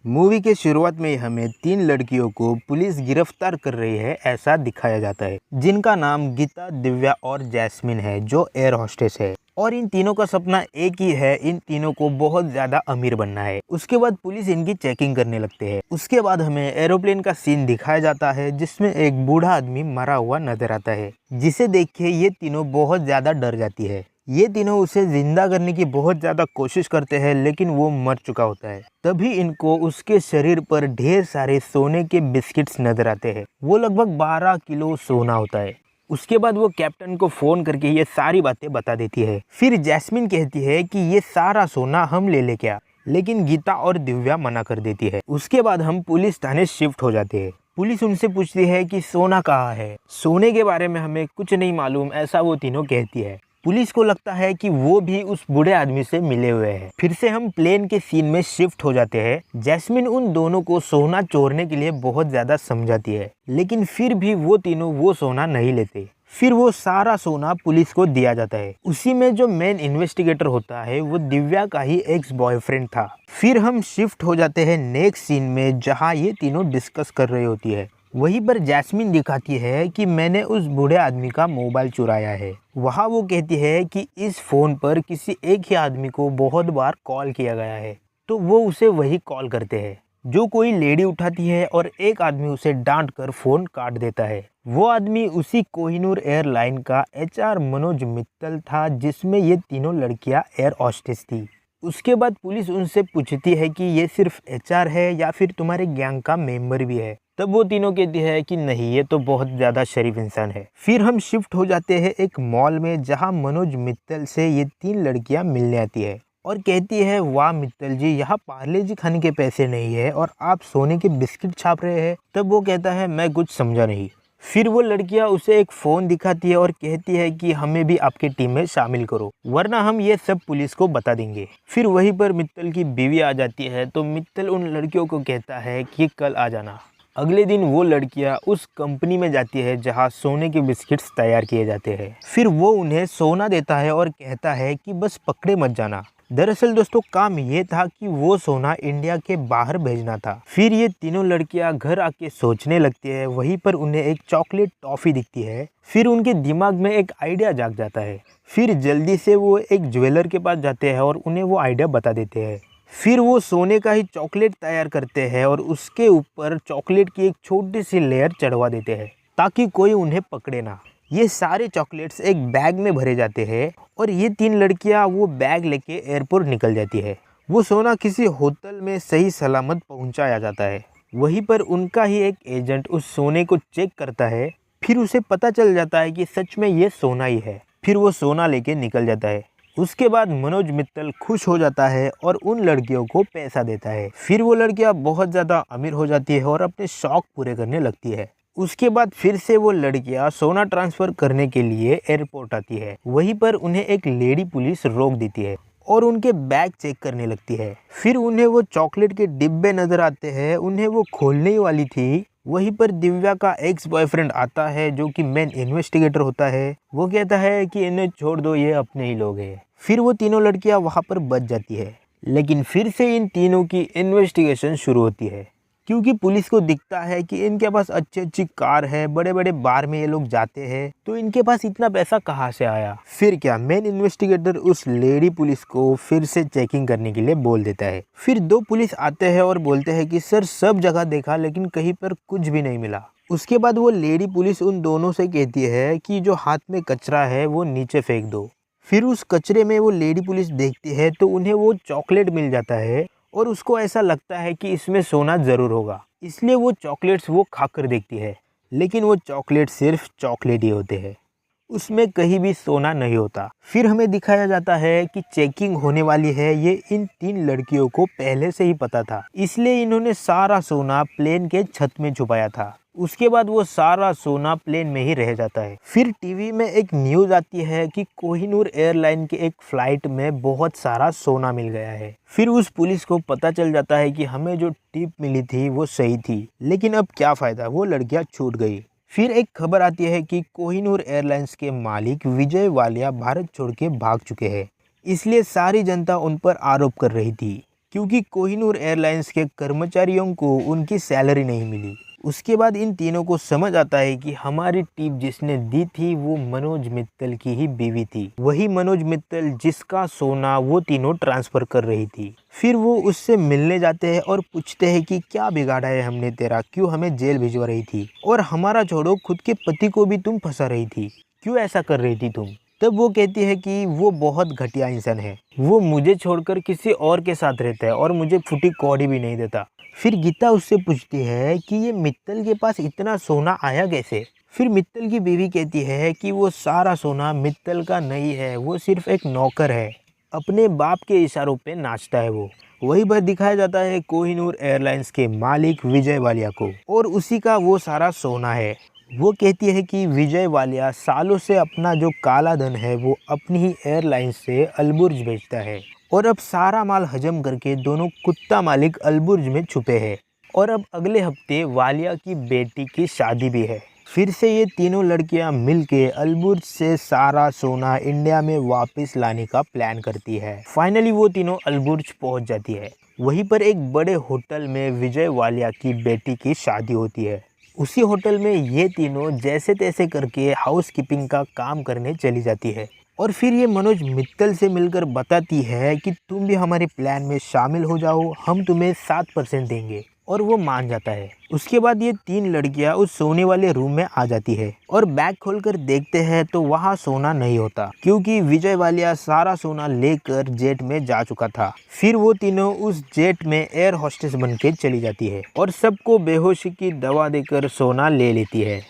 Movie के शुरुआत में हमें 3 लड़कियों को पुलिस गिरफ्तार कर रही है ऐसा दिखाया जाता है, जिनका नाम गीता, दिव्या और जैस्मिन है, जो एयर होस्टेस है। और इन तीनों का सपना एक ही है, इन तीनों को बहुत ज्यादा अमीर बनना है। उसके बाद पुलिस इनकी चेकिंग करने लगते हैं। उसके बाद हमें एरोप्लेन का सीन दिखाया जाता है, जिसमें एक बूढ़ा आदमी मरा हुआ नजर आता है, जिसे देख के ये तीनों बहुत ज्यादा डर जाती है। ये तीनों उसे जिंदा करने की बहुत ज्यादा कोशिश करते हैं, लेकिन वो मर चुका होता है। तभी इनको उसके शरीर पर ढेर सारे सोने के बिस्किट्स नजर आते हैं। वो लगभग 12 किलो सोना होता है। उसके बाद वो कैप्टन को फोन करके ये सारी बातें बता देती है। फिर जैस्मिन कहती है कि ये सारा सोना हम ले क्या, लेकिन गीता और दिव्या मना कर देती है। उसके बाद हम पुलिस थाने शिफ्ट हो जाते हैं। पुलिस उनसे पूछती है कि सोना कहाँ है। सोने के बारे में हमें कुछ नहीं मालूम, ऐसा वो तीनों कहती है। पुलिस को लगता है कि वो भी उस बूढ़े आदमी से मिले हुए हैं। फिर से हम प्लेन के सीन में शिफ्ट हो जाते हैं। जैस्मिन उन दोनों को सोना चोरने के लिए बहुत ज्यादा समझाती है, लेकिन फिर भी वो तीनों वो सोना नहीं लेते। फिर वो सारा सोना पुलिस को दिया जाता है। उसी में जो मेन इन्वेस्टिगेटर होता है वो दिव्या का ही एक्स बॉयफ्रेंड था। फिर हम शिफ्ट हो जाते हैं नेक्स्ट सीन में, जहाँ ये तीनों डिस्कस कर रही होती है। वहीं पर जैस्मिन दिखाती है कि मैंने उस बूढ़े आदमी का मोबाइल चुराया है। वहाँ वो कहती है कि इस फोन पर किसी एक ही आदमी को बहुत बार कॉल किया गया है, तो वो उसे वही कॉल करते हैं। जो कोई लेडी उठाती है और एक आदमी उसे डांट कर फोन काट देता है। वो आदमी उसी कोहिनूर एयरलाइन का HR मनोज मित्तल था, जिसमें ये तीनों लड़कियां एयर होस्टेस थी। उसके बाद पुलिस उनसे पूछती है कि ये सिर्फ HR है या फिर तुम्हारे गैंग का मेंबर भी है। तब वो तीनों कहती है कि नहीं, ये तो बहुत ज्यादा शरीफ इंसान है। फिर हम शिफ्ट हो जाते हैं एक मॉल में, जहां मनोज मित्तल से ये 3 लड़कियां मिलने आती है और कहती है, वाह मित्तल जी, यहाँ पार्ले जी खाने के पैसे नहीं है और आप सोने के बिस्किट छाप रहे हैं। तब वो कहता है, मैं कुछ समझा नहीं। फिर वो लड़कियां उसे एक फोन दिखाती है और कहती है कि हमें भी आपके टीम में शामिल करो, वरना हम ये सब पुलिस को बता देंगे। फिर वहीं पर मित्तल की बीवी आ जाती है, तो मित्तल उन लड़कियों को कहता है कि कल आ जाना। अगले दिन वो लड़कियां उस कंपनी में जाती है जहां सोने के बिस्किट्स तैयार किए जाते हैं। फिर वो उन्हें सोना देता है और कहता है कि बस पकड़े मत जाना। दरअसल दोस्तों, काम ये था कि वो सोना इंडिया के बाहर भेजना था। फिर ये तीनों लड़कियां घर आके सोचने लगती है। वहीं पर उन्हें एक चॉकलेट टॉफी दिखती है। फिर उनके दिमाग में एक आइडिया जाग जाता है। फिर जल्दी से वो एक ज्वेलर के पास जाते हैं और उन्हें वो आइडिया बता देते हैं। फिर वो सोने का ही चॉकलेट तैयार करते हैं और उसके ऊपर चॉकलेट की एक छोटी सी लेयर चढ़वा देते हैं, ताकि कोई उन्हें पकड़े ना। ये सारे चॉकलेट्स एक बैग में भरे जाते हैं और ये 3 लड़कियां वो बैग लेके एयरपोर्ट निकल जाती है। वो सोना किसी होटल में सही सलामत पहुंचाया जाता है। वहीं पर उनका ही एक एजेंट उस सोने को चेक करता है। फिर उसे पता चल जाता है कि सच में ये सोना ही है। फिर वो सोना लेके निकल जाता है। उसके बाद मनोज मित्तल खुश हो जाता है और उन लड़कियों को पैसा देता है। फिर वो लड़कियां बहुत ज़्यादा अमीर हो जाती है और अपने शौक पूरे करने लगती है। उसके बाद फिर से वो लड़कियां सोना ट्रांसफ़र करने के लिए एयरपोर्ट आती है। वहीं पर उन्हें एक लेडी पुलिस रोक देती है और उनके बैग चेक करने लगती है। फिर उन्हें वो चॉकलेट के डिब्बे नज़र आते हैं, उन्हें वो खोलने ही वाली थी। वहीं पर दिव्या का एक्स बॉयफ्रेंड आता है, जो कि मेन इन्वेस्टिगेटर होता है। वो कहता है कि इन्हें छोड़ दो, ये अपने ही लोग हैं। फिर वो तीनों लड़कियां वहां पर बच जाती है, लेकिन फिर से इन तीनों की इन्वेस्टिगेशन शुरू होती है, क्योंकि पुलिस को दिखता है कि इनके पास अच्छी अच्छी कार है, बड़े बड़े बार में ये लोग जाते हैं, तो इनके पास इतना पैसा कहाँ से आया। फिर क्या, मेन इन्वेस्टिगेटर उस लेडी पुलिस को फिर से चेकिंग करने के लिए बोल देता है। फिर 2 पुलिस आते हैं और बोलते हैं कि सर, सब जगह देखा लेकिन कहीं पर कुछ भी नहीं मिला। उसके बाद वो लेडी पुलिस उन दोनों से कहती है कि जो हाथ में कचरा है वो नीचे फेंक दो। फिर उस कचरे में वो लेडी पुलिस देखती है तो उन्हें वो चॉकलेट मिल जाता है और उसको ऐसा लगता है कि इसमें सोना ज़रूर होगा, इसलिए वो चॉकलेट्स वो खाकर देखती है। लेकिन वो चॉकलेट सिर्फ चॉकलेट ही होते हैं, उसमें कहीं भी सोना नहीं होता। फिर हमें दिखाया जाता है कि चेकिंग होने वाली है, ये इन 3 लड़कियों को पहले से ही पता था, इसलिए इन्होंने सारा सोना प्लेन के छत में छुपाया था। उसके बाद वो सारा सोना प्लेन में ही रह जाता है। फिर टीवी में एक न्यूज़ आती है कि कोहिनूर एयरलाइन के एक फ्लाइट में बहुत सारा सोना मिल गया है। फिर उस पुलिस को पता चल जाता है कि हमें जो टिप मिली थी वो सही थी, लेकिन अब क्या फ़ायदा, वो लड़कियां छूट गई। फिर एक खबर आती है कि कोहिनूर एयरलाइंस के मालिक विजय वालिया भारत छोड़ के भाग चुके हैं, इसलिए सारी जनता उन पर आरोप कर रही थी। क्योंकि कोहिनूर एयरलाइंस के कर्मचारियों को उनकी सैलरी नहीं मिली। उसके बाद इन तीनों को समझ आता है कि हमारी टिप जिसने दी थी वो मनोज मित्तल की ही बीवी थी, वही मनोज मित्तल जिसका सोना वो तीनों ट्रांसफर कर रही थी। फिर वो उससे मिलने जाते हैं और पूछते हैं कि क्या बिगाड़ा है हमने तेरा, क्यों हमें जेल भिजवा रही थी, और हमारा छोड़ो खुद के पति को भी तुम फंसा रही थी, क्यों ऐसा कर रही थी तुम। तब वो कहती है कि वो बहुत घटिया इंसान है, वो मुझे छोड़कर किसी और के साथ रहता है और मुझे फूटी कौड़ी भी नहीं देता। फिर गीता उससे पूछती है कि ये मित्तल के पास इतना सोना आया कैसे। फिर मित्तल की बीवी कहती है कि वो सारा सोना मित्तल का नहीं है, वो सिर्फ एक नौकर है, अपने बाप के इशारों पे नाचता है वो। वही पर दिखाया जाता है कोहिनूर एयरलाइंस के मालिक विजय वालिया को, और उसी का वो सारा सोना है। वो कहती है कि विजय वालिया सालों से अपना जो काला धन है वो अपनी ही एयरलाइंस से अलबुर्ज भेजता है, और अब सारा माल हजम करके दोनों कुत्ता मालिक अलबुर्ज में छुपे हैं। और अब अगले हफ्ते वालिया की बेटी की शादी भी है। फिर से ये तीनों लड़कियां मिलके अलबुर्ज से सारा सोना इंडिया में वापस लाने का प्लान करती है। फाइनली वो तीनों अलबुर्ज पहुंच जाती है। वहीं पर एक बड़े होटल में विजय वालिया की बेटी की शादी होती है। उसी होटल में ये तीनों जैसे तैसे करके हाउस कीपिंग का काम करने चली जाती है, और फिर ये मनोज मित्तल से मिलकर बताती है कि तुम भी हमारे प्लान में शामिल हो जाओ, हम तुम्हें 7% देंगे, और वो मान जाता है। उसके बाद ये तीन लड़कियां उस सोने वाले रूम में आ जाती है, और बैग खोलकर देखते हैं तो वहाँ सोना नहीं होता, क्योंकि विजय वालिया सारा सोना लेकर जेट में जा चुका था। फिर वो तीनों उस जेट में एयर होस्टेस बनके चली जाती है और सबको बेहोशी की दवा देकर सोना ले लेती है।